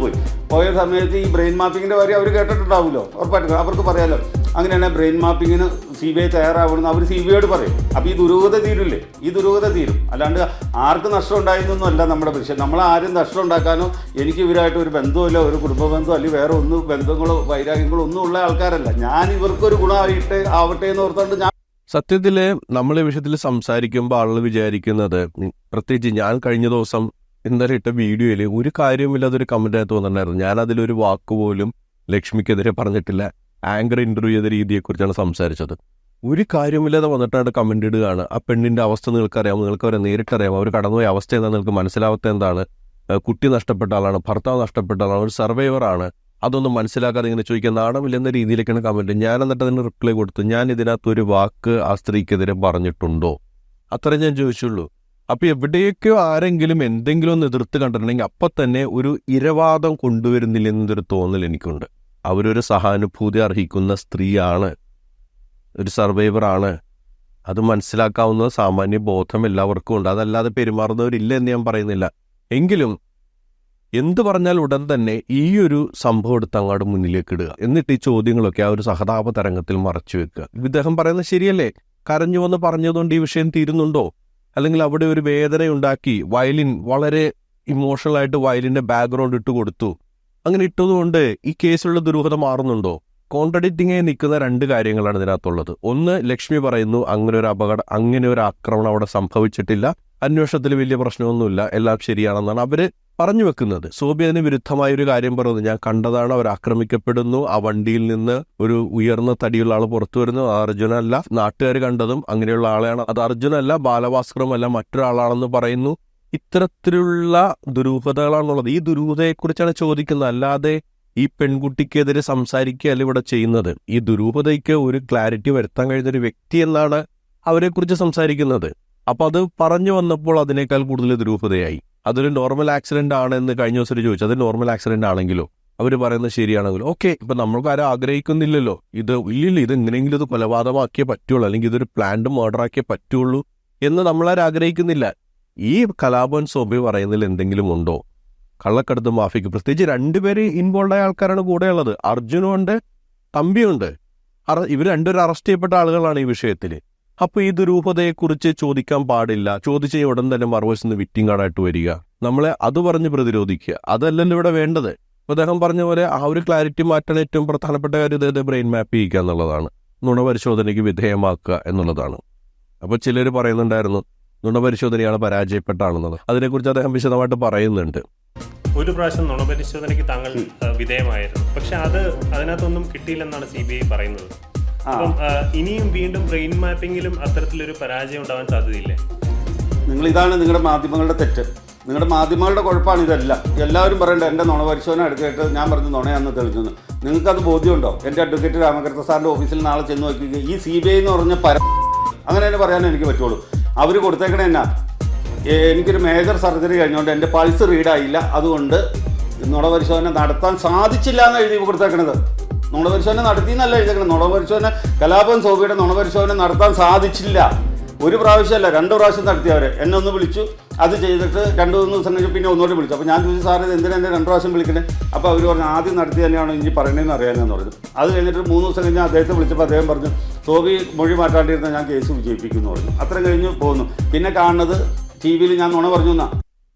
Speaker 1: പോയ സമയത്ത് ഈ ബ്രെയിൻ മാപ്പിങ്ങിൻ്റെ കാര്യം അവർ കേട്ടിട്ടുണ്ടാവുമല്ലോ, ഉറപ്പായിട്ടും അവർക്ക് പറയാമല്ലോ. അങ്ങനെയാണ് ബ്രെയിൻ മാപ്പിങ്ങിന് CBI തയ്യാറാവണമെന്ന് അവർ CBIയോട് പറയും. അപ്പോൾ ഈ ദുരൂഹത തീരില്ലേ? ഈ ദുരൂഹത തീരും. അല്ലാണ്ട് ആർക്ക് നഷ്ടം ഉണ്ടായിരുന്നൊന്നും അല്ല നമ്മുടെ വിഷയം. നമ്മളാരും നഷ്ടം ഉണ്ടാക്കാനോ എനിക്ക് ഇവരായിട്ട് ഒരു ബന്ധവുമില്ല, ഒരു കുടുംബ ബന്ധമോ അല്ലെങ്കിൽ വേറെ ഒന്നും ബന്ധങ്ങളോ വൈരാഗ്യങ്ങളോ ഒന്നും ഉള്ള ആൾക്കാരല്ല. ഞാൻ ഇവർക്കൊരു ഗുണമായിട്ട് ആവട്ടെ എന്ന് ഓർത്തുകൊണ്ട് ഞാൻ
Speaker 2: സത്യത്തിൽ നമ്മൾ ഈ വിഷയത്തിൽ സംസാരിക്കുമ്പോൾ ആളുകൾ വിചാരിക്കുന്നത്, പ്രത്യേകിച്ച് ഞാൻ കഴിഞ്ഞ ദിവസം ഇന്നലെ ഇട്ട വീഡിയോയിൽ ഒരു കാര്യമില്ലാതൊരു കമൻറ്റായി തോന്നുന്നുണ്ടായിരുന്നു. ഞാൻ അതിലൊരു വാക്കുപോലും ലക്ഷ്മിക്കെതിരെ പറഞ്ഞിട്ടില്ല. ആങ്കർ ഇൻ്റർവ്യൂ ചെയ്ത രീതിയെക്കുറിച്ചാണ് സംസാരിച്ചത്. ഒരു കാര്യമില്ലാതെ വന്നിട്ടാണ് കമൻ്റ് ഇടുകയാണ്. ആ പെണ്ണിൻ്റെ അവസ്ഥ നിങ്ങൾക്കറിയാമോ, നിങ്ങൾക്ക് അവരെ നേരിട്ടറിയാമോ, അവർ കടന്നുപോയ അവസ്ഥ എന്താണ്, നിങ്ങൾക്ക് മനസ്സിലാവാത്ത എന്താണ്, കുട്ടി നഷ്ടപ്പെട്ട ആളാണ്, ഭർത്താവ് നഷ്ടപ്പെട്ട ആളാണ്, ഒരു സർവൈവറാണ്, അതൊന്നും മനസ്സിലാക്കാതെ ഇങ്ങനെ ചോദിക്കാൻ നാണമില്ലെന്ന രീതിയിലേക്കാണ് കമൻറ്റ്. ഞാൻ എന്നിട്ട് അതിന് റിപ്ലൈ കൊടുത്തു, ഞാൻ ഇതിനകത്തൊരു വാക്ക് ആ സ്ത്രീക്കെതിരെ പറഞ്ഞിട്ടുണ്ടോ, അത്രേ ഞാൻ ചോദിച്ചുള്ളൂ. അപ്പോൾ എവിടെയൊക്കെയോ ആരെങ്കിലും എന്തെങ്കിലും ഒന്ന് എതിർത്ത് കണ്ടിട്ടുണ്ടെങ്കിൽ അപ്പം തന്നെ ഒരു ഇരവാദം കൊണ്ടുവരുന്നില്ലെന്നൊരു തോന്നൽ എനിക്കുണ്ട്. അവരൊരു സഹാനുഭൂതി അർഹിക്കുന്ന സ്ത്രീയാണ്, ഒരു സർവൈവറാണ്. അത് മനസ്സിലാക്കാവുന്ന സാമാന്യ ബോധം എല്ലാവർക്കും ഉണ്ട്. അതല്ലാതെ പെരുമാറുന്നവരില്ല എന്ന് ഞാൻ പറയുന്നില്ല. എങ്കിലും എന്ത് പറഞ്ഞാൽ ഉടൻ തന്നെ ഈ ഒരു സംഭവം എടുത്ത് അങ്ങോട്ട് മുന്നിലേക്ക് ഇടുക, എന്നിട്ട് ഈ ചോദ്യങ്ങളൊക്കെ ആ ഒരു സഹതാപ തരംഗത്തിൽ മറച്ചു വെക്കുക. ഇദ്ദേഹം പറയുന്നത് ശരിയല്ലേ? കരഞ്ഞു വന്ന് പറഞ്ഞതുകൊണ്ട് ഈ വിഷയം തീരുന്നുണ്ടോ? അല്ലെങ്കിൽ അവിടെ ഒരു വേദനയുണ്ടാക്കി വയലിൻ വളരെ ഇമോഷണലായിട്ട് വയലിൻ്റെ ബാക്ക്ഗ്രൗണ്ട് ഇട്ട് കൊടുത്തു, അങ്ങനെ ഇട്ടതുകൊണ്ട് ഈ കേസിലുള്ള ദുരൂഹത മാറുന്നുണ്ടോ? കോൺട്രഡിക്റ്റിംഗായി നിൽക്കുന്ന രണ്ട് കാര്യങ്ങളാണ് ഇതിനകത്തുള്ളത്. ഒന്ന്, ലക്ഷ്മി പറയുന്നു അങ്ങനെ ഒരു ആക്രമണം അവിടെ സംഭവിച്ചിട്ടില്ല, അന്വേഷണത്തിൽ വലിയ പ്രശ്നമൊന്നുമില്ല, എല്ലാം ശരിയാണെന്നാണ് അവര് പറഞ്ഞു വെക്കുന്നത്. സോബി അതിന് വിരുദ്ധമായ ഒരു കാര്യം പറയുന്നു, ഞാൻ കണ്ടതാണ്, അവർ ആക്രമിക്കപ്പെടുന്നു, ആ വണ്ടിയിൽ നിന്ന് ഒരു ഉയർന്ന തടിയുള്ള ആൾ പുറത്തു വരുന്നു, അത് അർജുനല്ല, നാട്ടുകാർ കണ്ടതും അങ്ങനെയുള്ള ആളെയാണ്, അത് അർജുനല്ല, ബാലഭാസ്കറുമല്ല, മറ്റൊരാളാണെന്ന് പറയുന്നു. ഇത്തരത്തിലുള്ള ദുരൂഹതകളാണുള്ളത്. ഈ ദുരൂഹതയെക്കുറിച്ചാണ് ചോദിക്കുന്നത്, അല്ലാതെ ഈ പെൺകുട്ടിക്കെതിരെ സംസാരിക്കുകയല്ല ഇവിടെ ചെയ്യുന്നത്. ഈ ദുരൂഹതയ്ക്ക് ഒരു ക്ലാരിറ്റി വരുത്താൻ കഴിയുന്നൊരു വ്യക്തി എന്നാണ് അവരെക്കുറിച്ച് സംസാരിക്കുന്നത്. അപ്പോൾ അത് പറഞ്ഞു വന്നപ്പോൾ അതിനേക്കാൾ കൂടുതൽ ദുരൂഹതയായി. അതൊരു നോർമൽ ആക്സിഡന്റ് ആണെന്ന് കഴിഞ്ഞ ദിവസം ചോദിച്ചു. അത് നോർമൽ ആക്സിഡന്റ് ആണെങ്കിലോ, അവർ പറയുന്നത് ശരിയാണെങ്കിലോ ഓക്കെ. ഇപ്പം നമ്മൾക്ക് ആരും ആഗ്രഹിക്കുന്നില്ലല്ലോ ഇത് എങ്ങനെയെങ്കിലും ഇത് കൊലപാതകമാക്കിയേ പറ്റുള്ളൂ, അല്ലെങ്കിൽ ഇതൊരു പ്ലാൻഡ് മർഡർ ആക്കിയേ പറ്റുള്ളൂ എന്ന് നമ്മളാരും ആഗ്രഹിക്കുന്നില്ല. ഈ കലാഭവൻ സോബി പറയുന്നതിൽ എന്തെങ്കിലും ഉണ്ടോ? കള്ളക്കടത്ത് മാഫിക്ക് പ്രത്യേകിച്ച് രണ്ടുപേര് ഇൻവോൾവ് ആയ ആൾക്കാരാണ് കൂടെയുള്ളത്. അർജുനുണ്ട്, തമ്പിയുണ്ട്. ഇവർ രണ്ടുപേരും അറസ്റ്റ് ചെയ്യപ്പെട്ട ആളുകളാണ് ഈ വിഷയത്തിൽ. അപ്പോൾ ഈ ദുരൂഹതയെക്കുറിച്ച് ചോദിക്കാൻ പാടില്ല. ചോദിച്ച ഉടൻ തന്നെ മറുവശത്ത് നിന്ന് വിറ്റിംഗ് കാർഡായിട്ട് വരിക, നമ്മളെ അത് പറഞ്ഞ് പ്രതിരോധിക്കുക, അതല്ലല്ലോ ഇവിടെ വേണ്ടത്. അപ്പോൾ അദ്ദേഹം പറഞ്ഞ പോലെ ആ ഒരു ക്ലാരിറ്റി മാറ്റാൻ ഏറ്റവും പ്രധാനപ്പെട്ട കാര്യം ഇദ്ദേഹത്തെ ബ്രെയിൻ മാപ്പ് ചെയ്യുക എന്നുള്ളതാണ്, നുണപരിശോധനയ്ക്ക് വിധേയമാക്കുക എന്നുള്ളതാണ്. അപ്പോൾ ചിലർ പറയുന്നുണ്ടായിരുന്നു നുണപരിശോധനയാണ് പരാജയപ്പെട്ടാണെന്നുള്ളത്. അതിനെക്കുറിച്ച് അദ്ദേഹം വിശദമായിട്ട് പറയുന്നുണ്ട്.
Speaker 3: ഒരു പ്രാവശ്യം നുണപരിശോധനയ്ക്ക് താങ്കൾ വിധേയമായിരുന്നു, പക്ഷെ അതിനകത്തൊന്നും കിട്ടിയില്ലെന്നാണ് CBI പറയുന്നത്. അപ്പം ഇനിയും വീണ്ടും ബ്രെയിൻ മാപ്പിങ്ങിലും അത്തരത്തിലൊരു പരാജയം ഉണ്ടാവാൻ സാധ്യതയില്ലേ?
Speaker 1: ഇതാണ് നിങ്ങളുടെ മാധ്യമങ്ങളുടെ തെറ്റ്, നിങ്ങളുടെ മാധ്യമങ്ങളുടെ കുഴപ്പമാണ് ഇതെല്ലാം. എല്ലാവരും പറയേണ്ട എൻ്റെ നുണപരിശോധന എടുത്തിട്ട് ഞാൻ പറഞ്ഞു നുണയാണെന്ന് തെളിഞ്ഞു. നിങ്ങൾക്കത് ബോധ്യമുണ്ടോ? എൻ്റെ അഡ്വക്കേറ്റ് രാമകൃഷ്ണ സാറിൻ്റെ ഓഫീസിൽ നാളെ ചെന്ന് നോക്കിക്കുക. ഈ CBI എന്ന് പറഞ്ഞ അങ്ങനെ തന്നെ പറയാനേ എനിക്ക് പറ്റുള്ളൂ. അവർ കൊടുത്തേക്കണേ എന്നാ, എനിക്കൊരു മേജർ സർജറി കഴിഞ്ഞുകൊണ്ട് എൻ്റെ പൾസ് റീഡായില്ല, അതുകൊണ്ട് നുണപരിശോധന നടത്താൻ സാധിച്ചില്ല എന്ന് എഴുതി കൊടുത്തേക്കണത്. നുണപരിശോധന നടത്തിയെന്നല്ല എഴുതേക്കണം. നുണപരിശോധന കലാഭവൻ സോബിയുടെ നുണപരിശോധന നടത്താൻ സാധിച്ചില്ല. ഒരു പ്രാവശ്യമല്ല 2 പ്രാവശ്യം നടത്തിയവരെ എന്നെ ഒന്ന് വിളിച്ചു, അത് ചെയ്തിട്ട് 2-3 ദിവസം കഴിഞ്ഞ് പിന്നെ ഒന്നുകൂടി വിളിച്ചു. അപ്പോൾ ഞാൻ ചോദിച്ചു, സാറിന് എന്തിനാ എന്നെ 2 പ്രാവശ്യം വിളിക്കണേ? അപ്പോൾ അവർ പറഞ്ഞു ആദ്യം നടത്തി തന്നെയാണോ ഇനി പറയണതെന്ന് അറിയാനെന്ന് പറഞ്ഞു. അത് കഴിഞ്ഞിട്ട് 3 ദിവസം കഴിഞ്ഞ് അദ്ദേഹത്തെ വിളിച്ചപ്പോൾ അദ്ദേഹം പറഞ്ഞു സോബി മൊഴി മാറ്റാണ്ടിരുന്ന ഞാൻ കേസ് വിജയിപ്പിക്കുമെന്ന് പറഞ്ഞു. അത്രയും കഴിഞ്ഞ് പോകുന്നു. പിന്നെ കാണുന്നത് TV-യിൽ ഞാൻ നുണ പറഞ്ഞു എന്നാ.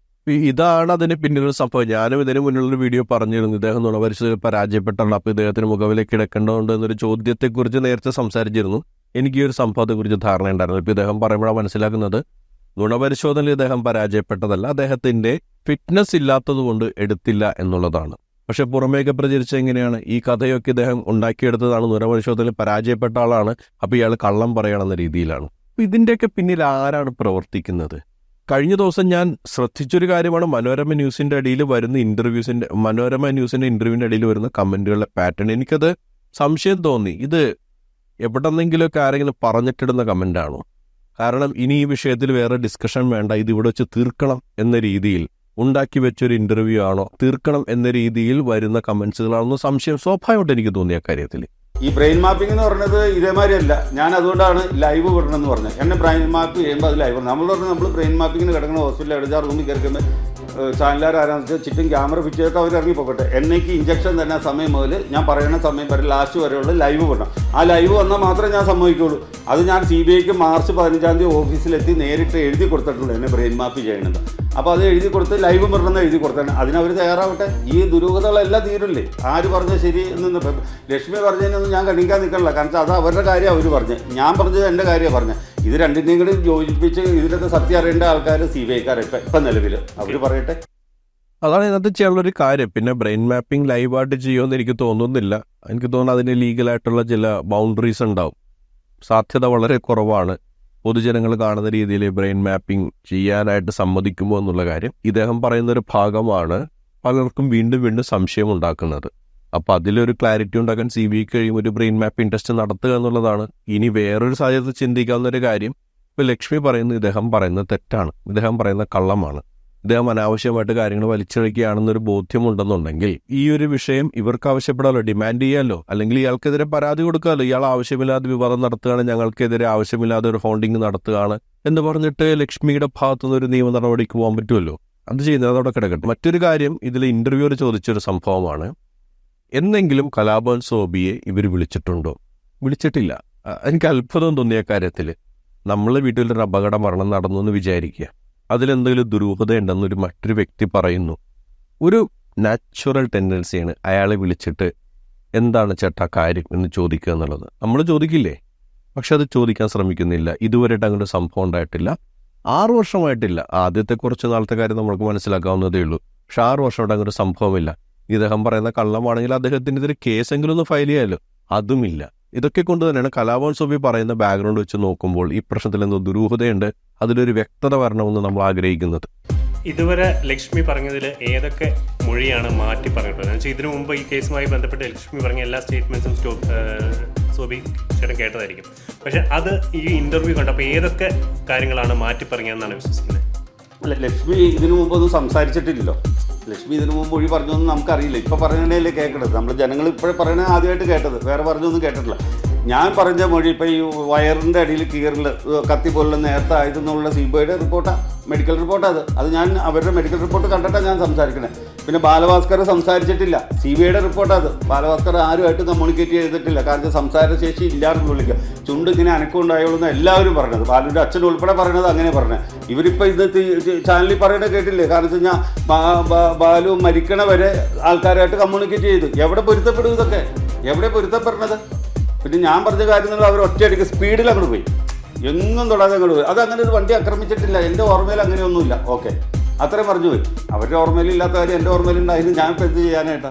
Speaker 2: ഇതാണ് അതിന് പിന്നിലുള്ള സംഭവം. ഞാനും ഇതിന് മുന്നിലൊരു വീഡിയോ പറഞ്ഞിരുന്നു, ഇദ്ദേഹം നുണപരിശോധന പരാജയപ്പെട്ടാണ്, അപ്പോൾ ഇദ്ദേഹത്തിന് മുഖവിലേക്ക് കിടക്കേണ്ടതുണ്ട് എന്നൊരു ചോദ്യത്തെക്കുറിച്ച് നേരത്തെ സംസാരിച്ചിരുന്നു. എനിക്ക് ഈ ഒരു സംഭവത്തെക്കുറിച്ച് ധാരണ ഉണ്ടായിരുന്നു. ഇപ്പോൾ ഇദ്ദേഹം പറയുമ്പോഴാണ് മനസ്സിലാക്കുന്നത് നുണപരിശോധനയിൽ ഇദ്ദേഹം പരാജയപ്പെട്ടതല്ല, അദ്ദേഹത്തിൻ്റെ ഫിറ്റ്നസ് ഇല്ലാത്തതുകൊണ്ട് എടുത്തില്ല എന്നുള്ളതാണ്. പക്ഷെ പുറമേക്ക് പ്രചരിച്ച എങ്ങനെയാണ്, ഈ കഥയൊക്കെ ഇദ്ദേഹം ഉണ്ടാക്കിയെടുത്തതാണ്, നുണപരിശോധനയിൽ പരാജയപ്പെട്ട ആളാണ്, അപ്പോൾ ഇയാൾ കള്ളം പറയണമെന്ന രീതിയിലാണ്. അപ്പോൾ ഇതിൻ്റെയൊക്കെ പിന്നിൽ ആരാണ് പ്രവർത്തിക്കുന്നത്? കഴിഞ്ഞ ദിവസം ഞാൻ ശ്രദ്ധിച്ചൊരു കാര്യമാണ് മനോരമ ന്യൂസിൻ്റെ അടിയിൽ വരുന്ന മനോരമ ന്യൂസിൻ്റെ ഇൻ്റർവ്യൂവിൻ്റെ അടിയിൽ വരുന്ന കമൻറ്റുകളുടെ പാറ്റേൺ. എനിക്കത് സംശയം തോന്നി, ഇത് എവിടെന്നെങ്കിലുമൊക്കെ ആരെങ്കിലും പറഞ്ഞിട്ടിടുന്ന കമൻ്റാണോ? കാരണം ഇനി ഈ വിഷയത്തിൽ വേറെ ഡിസ്കഷൻ വേണ്ട, ഇത് ഇവിടെ വെച്ച് തീർക്കണം എന്ന രീതിയിൽ ഉണ്ടാക്കി വെച്ചൊരു ഇൻ്റർവ്യൂ ആണോ, തീർക്കണം എന്ന രീതിയിൽ വരുന്ന കമൻസുകളാണെന്ന് സംശയം സ്വാഭാവികമായിട്ട് എനിക്ക് തോന്നിയ കാര്യത്തിൽ.
Speaker 1: ഈ ബ്രെയിൻ മാപ്പിംഗ് എന്ന് പറഞ്ഞത് ഇതേമാതിരിയല്ല. ഞാൻ അതുകൊണ്ടാണ് ലൈവ് വിടണമെന്ന് പറഞ്ഞത്. എന്നെ ബ്രെയിൻ മാപ്പ് ചെയ്യുമ്പോൾ അത് ലൈവ്. നമ്മൾ പറഞ്ഞു നമ്മൾ ബ്രെയിൻ മാപ്പിങ്ങിന് കിടക്കുന്ന ഹോസ്പിറ്റലിൽ എടുത്താൽ റൂമിൽ കയറിക്കുമ്പോൾ ചാനലുകാർ ആരാന്ന് വെച്ചാൽ ചുറ്റും ക്യാമറ ഫിറ്റ് ചെയ്തിട്ട് അവർ ഇറങ്ങി പോകട്ടെ. എന്നേക്ക് ഇഞ്ചക്ഷൻ തന്നെ സമയം മുതൽ ഞാൻ പറയുന്ന സമയം വരെ ലാസ്റ്റ് വരെയുള്ള ലൈവ് വരണം. ആ ലൈവ് വന്നാൽ മാത്രമേ ഞാൻ സമ്മതിക്കുള്ളൂ. അത് ഞാൻ CBIക്ക് മാർച്ച് 15 ഓഫീസിലെത്തി നേരിട്ട് എഴുതി കൊടുത്തിട്ടുണ്ട് എന്നെ ബ്രെയിൻ മാപ്പ് ചെയ്യണമെന്ന്. അപ്പോൾ അത് എഴുതി കൊടുത്ത് ലൈവ് വരണമെന്ന് എഴുതി കൊടുത്താണ്. അതിനവർ തയ്യാറാവട്ടെ. ഈ ദുരൂഹതകളെല്ലാം തീരില്ലേ? ആര് പറഞ്ഞ ശരി എന്ന് ലക്ഷ്മി പറഞ്ഞതിനൊന്നും ഞാൻ കണിക്കാൻ നിൽക്കണില്ല. കാരണം അത് അവരുടെ കാര്യം അവർ പറഞ്ഞത്, ഞാൻ പറഞ്ഞത് എൻ്റെ കാര്യമാണ് പറഞ്ഞത്. ഇത് രണ്ടിൻ്റെയും കൂടി യോജിപ്പിച്ച് ഇതിലൊക്കെ സത്യം അറിയേണ്ട ആൾക്കാർ CBIക്കാർ ഇപ്പം നിലവിൽ അവർ പറയട്ടെ.
Speaker 2: അതാണ് ഇതിനകത്ത് ചെയ്യാനുള്ളൊരു കാര്യം. പിന്നെ ബ്രെയിൻ മാപ്പിംഗ് ലൈവായിട്ട് ചെയ്യുമെന്ന് എനിക്ക് തോന്നുന്നില്ല. എനിക്ക് തോന്നുന്നു അതിന് ലീഗലായിട്ടുള്ള ചില ബൗണ്ടറീസ് ഉണ്ടാവും. സാധ്യത വളരെ കുറവാണ് പൊതുജനങ്ങൾ കാണുന്ന രീതിയിൽ ബ്രെയിൻ മാപ്പിംഗ് ചെയ്യാനായിട്ട് സമ്മതിക്കുമോ എന്നുള്ള കാര്യം. ഇദ്ദേഹം പറയുന്നൊരു ഭാഗമാണ് പലർക്കും വീണ്ടും വീണ്ടും സംശയം ഉണ്ടാക്കുന്നത്. അപ്പോൾ അതിലൊരു ക്ലാരിറ്റി ഉണ്ടാക്കാൻ CBIക്ക് കഴിയും ഒരു ബ്രെയിൻ മാപ്പിംഗ് ടെസ്റ്റ് നടത്തുക എന്നുള്ളതാണ്. ഇനി വേറൊരു സാഹചര്യത്തിൽ ചിന്തിക്കാവുന്നൊരു കാര്യം, ഇപ്പോൾ ലക്ഷ്മി പറയുന്നത് ഇദ്ദേഹം പറയുന്നത് തെറ്റാണ്, ഇദ്ദേഹം പറയുന്ന കള്ളമാണ്, ഇദ്ദേഹം അനാവശ്യമായിട്ട് കാര്യങ്ങൾ വലിച്ചിഴക്കുകയാണെന്നൊരു ബോധ്യമുണ്ടെന്നുണ്ടെങ്കിൽ ഈ ഒരു വിഷയം ഇവർക്ക് ആവശ്യപ്പെടാമല്ലോ, ഡിമാൻഡ് ചെയ്യാമല്ലോ, അല്ലെങ്കിൽ ഇയാൾക്കെതിരെ പരാതി കൊടുക്കാമല്ലോ. ഇയാൾ ആവശ്യമില്ലാതെ വിവാദം നടത്തുകയാണ്, ഞങ്ങൾക്കെതിരെ ആവശ്യമില്ലാതെ ഒരു ഹോണ്ടിങ് നടത്തുകയാണ് എന്ന് പറഞ്ഞിട്ട് ലക്ഷ്മിയുടെ ഭാഗത്തുനിന്ന് ഒരു നിയമ നടപടിക്ക് പോകാൻ പറ്റുമല്ലോ. അത് ചെയ്യുന്നത് അതവിടെ കിടക്കട്ടെ. മറ്റൊരു കാര്യം, ഇതിൽ ഇന്റർവ്യൂവിൽ ചോദിച്ചൊരു സംഭവമാണ്, എന്തെങ്കിലും കലാഭവൻ സോബിയെ ഇവർ വിളിച്ചിട്ടുണ്ടോ? വിളിച്ചിട്ടില്ല. എനിക്ക് അത്ഭുതം തോന്നിയ കാര്യത്തിൽ, നമ്മളെ വീട്ടിലൊരു അപകട മരണം നടന്നു എന്ന് വിചാരിക്കുക, അതിലെന്തെങ്കിലും ദുരൂഹതയുണ്ടെന്നൊരു മറ്റൊരു വ്യക്തി പറയുന്നു. ഒരു നാച്ചുറൽ ടെൻഡൻസിയാണ് അയാളെ വിളിച്ചിട്ട് എന്താണ് ചേട്ടാ കാര്യം എന്ന് ചോദിക്കുക എന്നുള്ളത്. നമ്മൾ ചോദിക്കില്ലേ? പക്ഷെ അത് ചോദിക്കാൻ ശ്രമിക്കുന്നില്ല. ഇതുവരെയായിട്ട് അങ്ങനെ സംഭവം ഉണ്ടായിട്ടില്ല. 6 വർഷമായിട്ടില്ല. ആദ്യത്തെ കുറച്ച് നാളത്തെ കാര്യം നമ്മൾക്ക് മനസ്സിലാക്കാവുന്നതേ ഉള്ളൂ. പക്ഷെ 6 വർഷമായിട്ട് അങ്ങനെ ഒരു സംഭവമില്ല. ഇദ്ദേഹം പറയുന്ന കള്ളമാണെങ്കിൽ അദ്ദേഹത്തിനെതിരെ കേസെങ്കിലും ഒന്ന് ഫയൽ ചെയ്യാമല്ലോ, അതുമില്ല. ഇതൊക്കെ കൊണ്ട് തന്നെയാണ് കലാഭവൻ സോബി പറയുന്ന ബാക്ക്ഗ്രൗണ്ട് വെച്ച് നോക്കുമ്പോൾ ഈ പ്രശ്നത്തിൽ എന്തോ ദുരൂഹതയുണ്ട്, അതിലൊരു വ്യക്തത വരണമെന്ന് നമ്മൾ ആഗ്രഹിക്കുന്നത്.
Speaker 3: ഇതുവരെ ലക്ഷ്മി പറഞ്ഞതിൽ ഏതൊക്കെ മൊഴിയാണ് മാറ്റി പറഞ്ഞിട്ടുള്ളത്? എന്ന് വെച്ചാൽ ഇതിനു മുമ്പ് ഈ കേസുമായി ബന്ധപ്പെട്ട് ലക്ഷ്മി പറഞ്ഞ എല്ലാ സ്റ്റേറ്റ്മെൻറ്റ്സും സോബി ചേട്ടൻ കേട്ടതായിരിക്കും. പക്ഷെ അത് ഈ ഇന്റർവ്യൂ കണ്ടപ്പോൾ ഏതൊക്കെ കാര്യങ്ങളാണ് മാറ്റി പറഞ്ഞതെന്നാണ് വിശ്വസിക്കുന്നത്?
Speaker 1: അല്ല, ലക്ഷ്മി ഇതിനു മുമ്പ് ഒന്നും സംസാരിച്ചിട്ടില്ലല്ലോ. ലക്ഷ്മി ഇതിനു മുമ്പ് മൊഴി പറഞ്ഞൊന്നും നമുക്കറിയില്ല. ഇപ്പോൾ പറയണേലേ കേൾക്കണത്. നമ്മൾ ജനങ്ങൾ ഇപ്പോഴും പറയണേ ആദ്യമായിട്ട് കേട്ടത്, വേറെ പറഞ്ഞൊന്നും കേട്ടിട്ടില്ല. ഞാൻ പറഞ്ഞ മൊഴി ഇപ്പോൾ ഈ വയറിൻ്റെ അടിയിൽ കീറിൽ കത്തി പോലുള്ള നേരത്തെ ആയതെന്നുള്ള CBIയുടെ റിപ്പോർട്ടാണ്, മെഡിക്കൽ റിപ്പോർട്ടാണ്. അത് ഞാൻ അവരുടെ മെഡിക്കൽ റിപ്പോർട്ട് കണ്ടിട്ടാണ് ഞാൻ സംസാരിക്കണേ. പിന്നെ ബാലഭാസ്കർ സംസാരിച്ചിട്ടില്ല, CBIയുടെ റിപ്പോർട്ടാണ്. ബാലഭാസ്കർ ആരുമായിട്ട് കമ്മ്യൂണിക്കേറ്റ് ചെയ്തിട്ടില്ല. കാരണം സംസാരശേഷി ഇല്ലാന്ന് വിളിക്കുക, ചുണ്ട് ഇങ്ങനെ അനക്കമുണ്ടായുള്ളൂ എന്ന് എല്ലാവരും പറഞ്ഞത്. ബാലുവിൻ്റെ അച്ഛൻ ഉൾപ്പെടെ പറയണത് അങ്ങനെ പറഞ്ഞത്. ഇവരിപ്പോൾ ഇത് ചാനലിൽ പറയണത് കേട്ടില്ലേ? കാരണം വെച്ച് കഴിഞ്ഞാൽ ബാലു മരിക്കണ വരെ ആൾക്കാരായിട്ട് കമ്മ്യൂണിക്കേറ്റ് ചെയ്തു. എവിടെ പൊരുത്തപ്പെടും ഇതൊക്കെ? എവിടെ പൊരുത്തപ്പെടുന്നത്? പിന്നെ ഞാൻ പറഞ്ഞ കാര്യങ്ങൾ അവർ ഒറ്റയടിക്ക് സ്പീഡിൽ അങ്ങോട്ട് പോയി, എങ്ങും തൊടാതെ അങ്ങോട്ട് പോയി. അത് അങ്ങനെ ഒരു വണ്ടി ആക്രമിച്ചിട്ടില്ല, എൻ്റെ ഓർമ്മയിൽ അങ്ങനെയൊന്നുമില്ല. ഓക്കെ, അത്രയും പറഞ്ഞു പോയി. അവരുടെ ഓർമ്മയിൽ ഇല്ലാത്ത കാര്യം എൻ്റെ ഓർമ്മയിലുണ്ടായിരുന്നു. ഞാൻ ഇപ്പം എന്ത് ചെയ്യാനായിട്ടാ?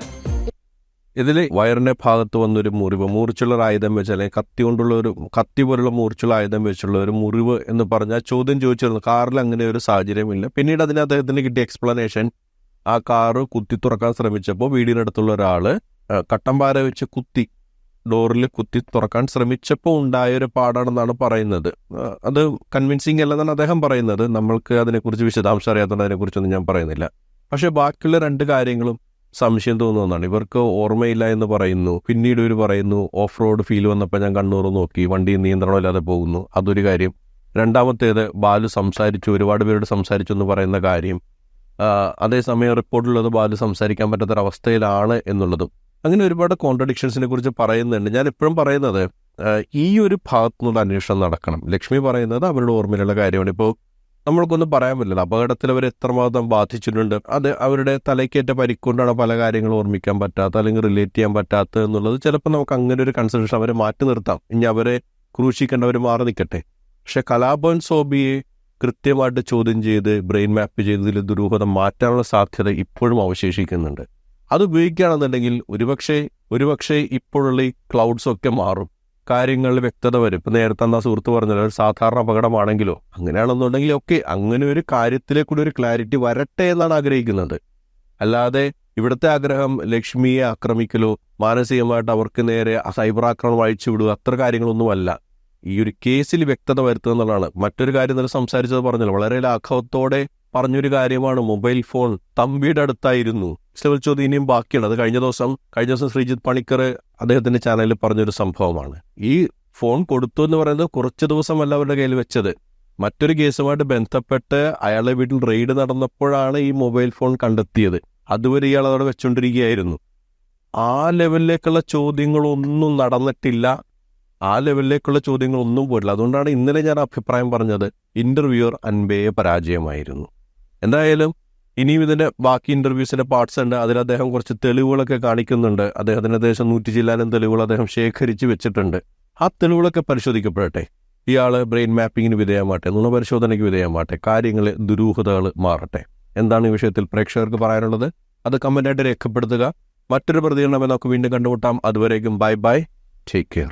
Speaker 2: ഇതിൽ വയറിന്റെ ഭാഗത്ത് വന്നൊരു മുറിവ്, മൂർച്ചുള്ള ഒരു ആയുധം വെച്ച്, അല്ലെങ്കിൽ കത്തി കൊണ്ടുള്ള ഒരു കത്തി പോലുള്ള മൂർച്ചുള്ള ആയുധം വെച്ചുള്ള ഒരു മുറിവ് എന്ന് പറഞ്ഞാൽ ചോദ്യം ചോദിച്ചിരുന്നു. കാറിൽ അങ്ങനെ ഒരു സാഹചര്യമില്ല. പിന്നീട് അതിന് അദ്ദേഹത്തിന് കിട്ടിയ എക്സ്പ്ലനേഷൻ, ആ കാറ് കുത്തി തുറക്കാൻ ശ്രമിച്ചപ്പോൾ വീടിനടുത്തുള്ള ഒരാൾ കട്ടമ്പാര വെച്ച് കുത്തി, ഡോറിൽ കുത്തി തുറക്കാൻ ശ്രമിച്ചപ്പോൾ ഉണ്ടായൊരു പാടാണെന്നാണ് പറയുന്നത്. അത് കൺവിൻസിങ് അല്ലെന്നാണ് അദ്ദേഹം പറയുന്നത്. നമ്മൾക്ക് അതിനെക്കുറിച്ച് വിശദാംശം അറിയാത്തതുകൊണ്ട് അതിനെക്കുറിച്ചൊന്നും ഞാൻ പറയുന്നില്ല. പക്ഷേ ബാക്കിയുള്ള 2 കാര്യങ്ങളും സംശയം തോന്നുന്നതാണ്. ഇവർക്ക് ഓർമ്മയില്ല എന്ന് പറയുന്നു. പിന്നീട് ഇവർ പറയുന്നു ഓഫ് റോഡ് ഫീൽ വന്നപ്പോൾ ഞാൻ കണ്ണൂർ നോക്കി, വണ്ടി നിയന്ത്രണമില്ലാതെ പോകുന്നു, അതൊരു കാര്യം. രണ്ടാമത്തേത് ബാലു സംസാരിച്ചു, ഒരുപാട് പേരോട് സംസാരിച്ചു എന്ന് പറയുന്ന കാര്യം. അതേസമയം റിപ്പോർട്ടിലുള്ളത് ബാലു സംസാരിക്കാൻ പറ്റാത്തൊരവസ്ഥയിലാണ് എന്നുള്ളതും. അങ്ങനെ ഒരുപാട് കോൺട്രഡിക്ഷൻസിനെ കുറിച്ച് പറയുന്നുണ്ട്. ഞാൻ എപ്പോഴും പറയുന്നത് ഈ ഒരു ഭാഗത്തുനിന്നുള്ള അന്വേഷണം നടക്കണം. ലക്ഷ്മി പറയുന്നത് അവരുടെ ഓർമ്മയിലുള്ള കാര്യമാണ്. ഇപ്പോൾ നമ്മൾക്കൊന്നും പറയാൻ പറ്റില്ല അപകടത്തിൽ അവർ എത്രമാത്രം ബാധിച്ചിട്ടുണ്ട്. അത് അവരുടെ തലയ്ക്കേറ്റ പരിക്കൊണ്ടാണ് പല കാര്യങ്ങളും ഓർമ്മിക്കാൻ പറ്റാത്ത അല്ലെങ്കിൽ റിലേറ്റ് ചെയ്യാൻ പറ്റാത്തത് എന്നുള്ളത്. ചിലപ്പോൾ നമുക്ക് അങ്ങനെ ഒരു കൺസിഡറേഷൻ അവരെ മാറ്റി നിർത്താം. ഇനി അവരെ ക്രൂശിക്കേണ്ടവർ മാറി നിൽക്കട്ടെ. പക്ഷെ കലാഭവൻ സോബിയെ കൃത്യമായിട്ട് ചോദ്യം ചെയ്ത് ബ്രെയിൻ മാപ്പ് ചെയ്തതിൽ ദുരൂഹത മാറ്റാനുള്ള സാധ്യത ഇപ്പോഴും അവശേഷിക്കുന്നുണ്ട്. അത് ഉപയോഗിക്കുകയാണെന്നുണ്ടെങ്കിൽ ഒരുപക്ഷെ ഇപ്പോഴുള്ള ഈ ക്ലൗഡ്സൊക്കെ മാറും, കാര്യങ്ങളിൽ വ്യക്തത വരും. ഇപ്പം നേരത്തെ എന്നാ സുഹൃത്ത് പറഞ്ഞല്ലോ, ഒരു സാധാരണ അപകടമാണെങ്കിലോ അങ്ങനെയാണെന്നുണ്ടെങ്കിൽ ഒക്കെ അങ്ങനെ ഒരു കാര്യത്തിലേക്കൂടി ഒരു ക്ലാരിറ്റി വരട്ടെ എന്നാണ് ആഗ്രഹിക്കുന്നത്. അല്ലാതെ ഇവിടുത്തെ ആഗ്രഹം ലക്ഷ്മിയെ ആക്രമിക്കലോ മാനസികമായിട്ട് അവർക്ക് നേരെ സൈബർ ആക്രമണം അഴിച്ചുവിടുക, അത്ര കാര്യങ്ങളൊന്നുമല്ല. ഈ ഒരു കേസിൽ വ്യക്തത വരുത്തുക എന്നുള്ളതാണ്. മറ്റൊരു കാര്യം ഇന്നലെ സംസാരിച്ചത് പറഞ്ഞല്ലോ, വളരെ ലാഘവത്തോടെ പറഞ്ഞൊരു കാര്യമാണ്, മൊബൈൽ ഫോൺ തമ്പിയുടെ അടുത്തായിരുന്നു. ചോദ്യം ഇനിയും ബാക്കിയാണ്. അത് കഴിഞ്ഞ ദിവസം ശ്രീജിത്ത് പണിക്കർ അദ്ദേഹത്തിന്റെ ചാനലിൽ പറഞ്ഞൊരു സംഭവമാണ്. ഈ ഫോൺ കൊടുത്തു എന്ന് പറയുന്നത് കുറച്ച് ദിവസമല്ല അവരുടെ കയ്യിൽ വെച്ചത്, മറ്റൊരു കേസുമായിട്ട് ബന്ധപ്പെട്ട് അയാളുടെ വീട്ടിൽ റെയ്ഡ് നടന്നപ്പോഴാണ് ഈ മൊബൈൽ ഫോൺ കണ്ടെത്തിയത്. അതുവരെ ഇയാൾ അവിടെ വെച്ചുകൊണ്ടിരിക്കുകയായിരുന്നു. ആ ലെവലിലേക്കുള്ള ചോദ്യങ്ങളൊന്നും നടന്നിട്ടില്ല, ആ ലെവലിലേക്കുള്ള ചോദ്യങ്ങളൊന്നും പോയിട്ടില്ല. അതുകൊണ്ടാണ് ഇന്നലെ ഞാൻ അഭിപ്രായം പറഞ്ഞത് ഇന്റർവ്യൂവർ അൻപയെ പരാജയമായിരുന്നു. എന്തായാലും ഇനിയും ഇതിൻ്റെ ബാക്കി ഇൻ്റർവ്യൂസിൻ്റെ പാർട്സ് ഉണ്ട്. അതിൽ അദ്ദേഹം കുറച്ച് തെളിവുകളൊക്കെ കാണിക്കുന്നുണ്ട്. അദ്ദേഹത്തിന് ഏകദേശം 100 ചില്ലാനും തെളിവുകൾ അദ്ദേഹം ശേഖരിച്ച് വെച്ചിട്ടുണ്ട്. ആ തെളിവുകളൊക്കെ പരിശോധിക്കപ്പെടട്ടെ. ഇയാൾ ബ്രെയിൻ മാപ്പിങ്ങിന് വിധേയമാട്ടെ, നുണപരിശോധനയ്ക്ക് വിധേയമാട്ടെ, കാര്യങ്ങൾ ദുരൂഹതകൾ മാറട്ടെ. എന്താണ് ഈ വിഷയത്തിൽ പ്രേക്ഷകർക്ക് പറയാനുള്ളത്? അത് കമൻ്റായിട്ട് രേഖപ്പെടുത്തുക. മറ്റൊരു പ്രതികരണം നമുക്ക് വീണ്ടും കണ്ടുമുട്ടാം. അതുവരേക്കും ബൈ ബൈ, ടേക്ക് കെയർ.